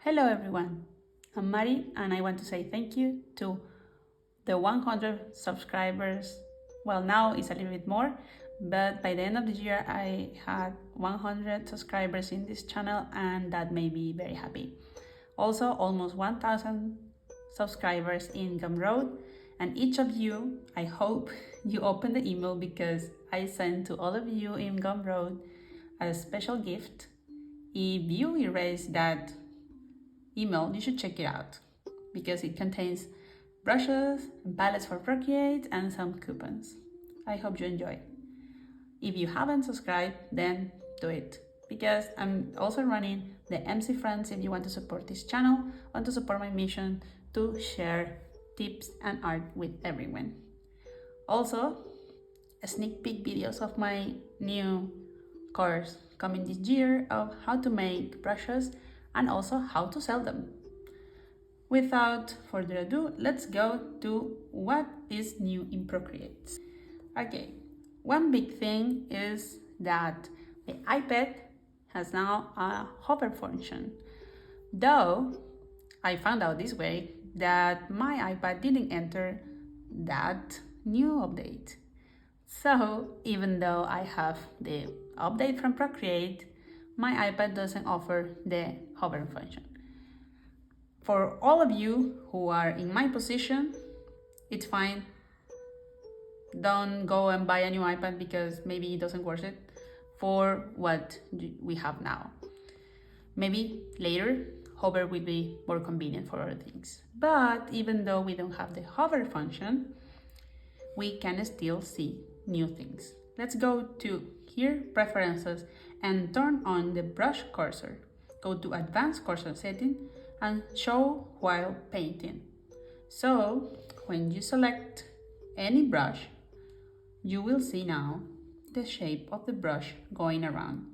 Hello everyone, I'm Mari and I want to say thank you to the 100 subscribers. Well, now it's a little bit more, but by the end of the year I had 100 subscribers in this channel and that made me very happy. Also, almost 1,000 subscribers in Gumroad, and each of you, I hope you open the email because I sent to all of you in Gumroad a special gift. If you erase that email, you should check it out because it contains brushes and palettes for Procreate and some coupons. I hope you enjoy. If you haven't subscribed, then do it because I'm also running the MC Friends. If you want to support this channel, want to support my mission to share tips and art with everyone. Also, sneak peek videos of my new course coming this year of how to make brushes and also how to sell them. Without further ado, let's go to what is new in Procreate. Okay, one big thing is that the iPad has now a hover function. Though I found out this way that my iPad didn't enter that new update. So even though I have the update from Procreate, my iPad doesn't offer the hover function. For all of you who are in my position, it's fine. Don't go and buy a new iPad because maybe it doesn't worth it for what we have now. Maybe later, hover will be more convenient for other things. But even though we don't have the hover function, we can still see new things. Let's go to here, preferences, and turn on the brush cursor. Go to advanced cursor setting and show while painting. So when you select any brush, you will see now the shape of the brush going around.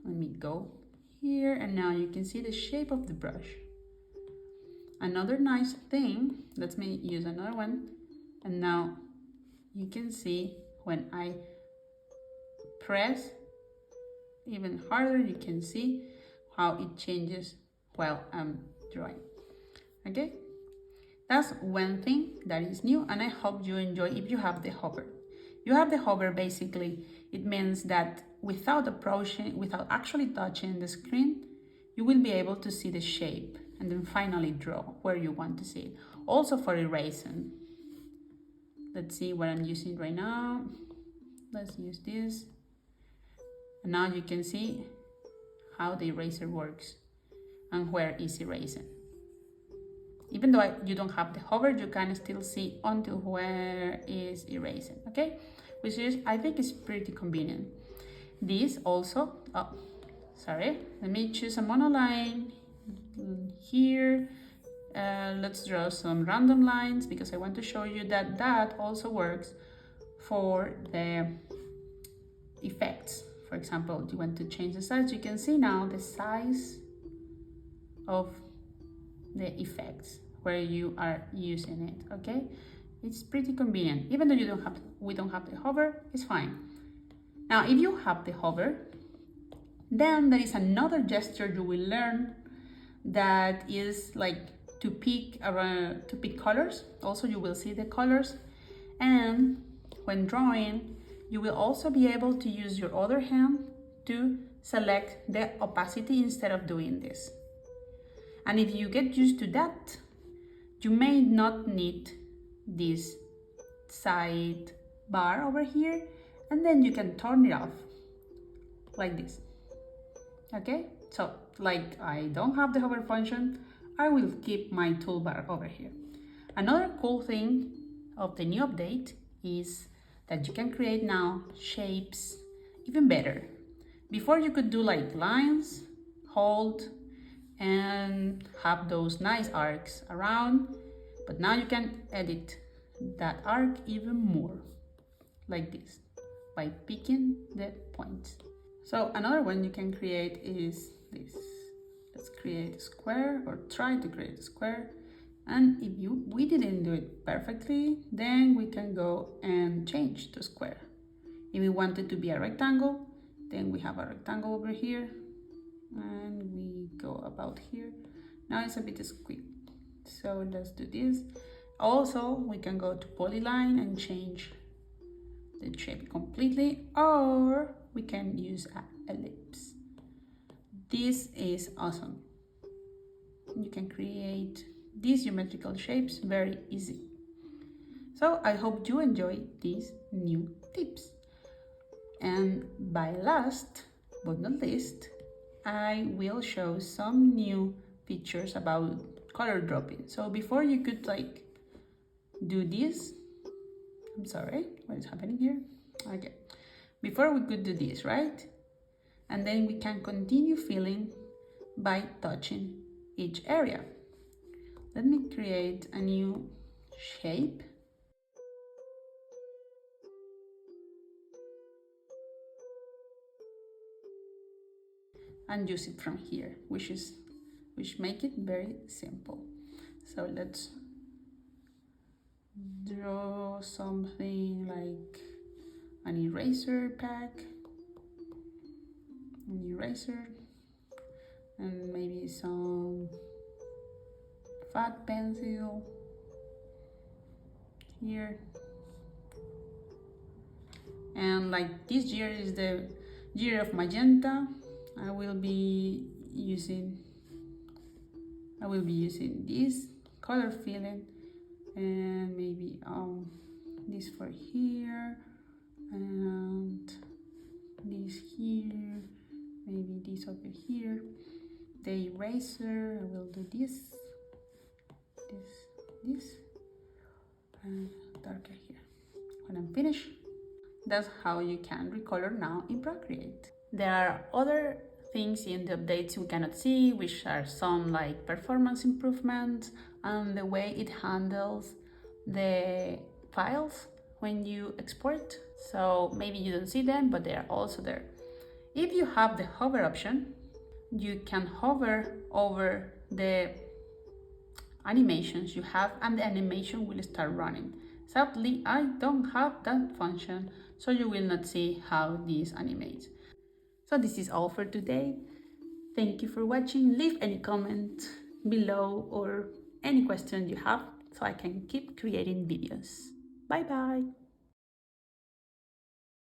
Let me go here and now you can see the shape of the brush. Another nice thing, let me use another one, and now you can see when I press even harder, you can see how it changes while I'm drawing. Okay, that's one thing that is new and I hope you enjoy if you have the hover. You have the hover, basically it means that without actually touching the screen, you will be able to see the shape and then finally draw where you want to see it. Also for erasing. Let's see what I'm using right now. Let's use this. And now you can see how the eraser works and where is erasing. Even though you don't have the hover, you can still see until where is erasing, okay? Which is, I think is pretty convenient. This also, let me choose a monoline here. Let's draw some random lines because I want to show you that that also works for the effects. For example, you want to change the size, you can see now the size of the effects where you are using it, okay? It's pretty convenient. Even though we don't have the hover, it's fine. Now, if you have the hover, then there is another gesture you will learn that is like to pick colors. Also, you will see the colors, and when drawing, you will also be able to use your other hand to select the opacity instead of doing this. And if you get used to that, you may not need this side bar over here, and then you can turn it off like this. Okay, so like I don't have the hover function, I will keep my toolbar over here. Another cool thing of the new update is that you can create now shapes even better. Before you could do like lines, hold, and have those nice arcs around, but now you can edit that arc even more, like this, by picking the points. So another one you can create is this. Let's create a square, or try to create a square. And if we didn't do it perfectly, then we can go and change to square. If we want it to be a rectangle, then we have a rectangle over here. and we go about here. Now it's a bit squishy, so let's do this. Also, we can go to polyline and change the shape completely, or we can use an ellipse. This is awesome. You can create these geometrical shapes very easy. So I hope you enjoy these new tips. And by last but not least, I will show some new features about color dropping. So before you could like do this, I'm sorry, what is happening here? Okay, before we could do this, right? And then we can continue filling by touching each area. Let me create a new shape. And use it from here, which make it very simple. So let's draw something like an eraser pack, an eraser, and maybe some fat pencil here. And like this year is the year of magenta, I will be using this color filling, and maybe this for here, and this here, maybe this over here. The eraser, I will do this, and darker here. When I'm finished, that's how you can recolor now in Procreate. There are other things in the updates we cannot see, which are some like performance improvements and the way it handles the files when you export. So maybe you don't see them, but they are also there. If you have the hover option, you can hover over the animations you have and the animation will start running. Sadly, I don't have that function, so you will not see how this animates. So this is all for today. Thank you for watching. Leave any comment below or any question you have so I can keep creating videos. Bye bye.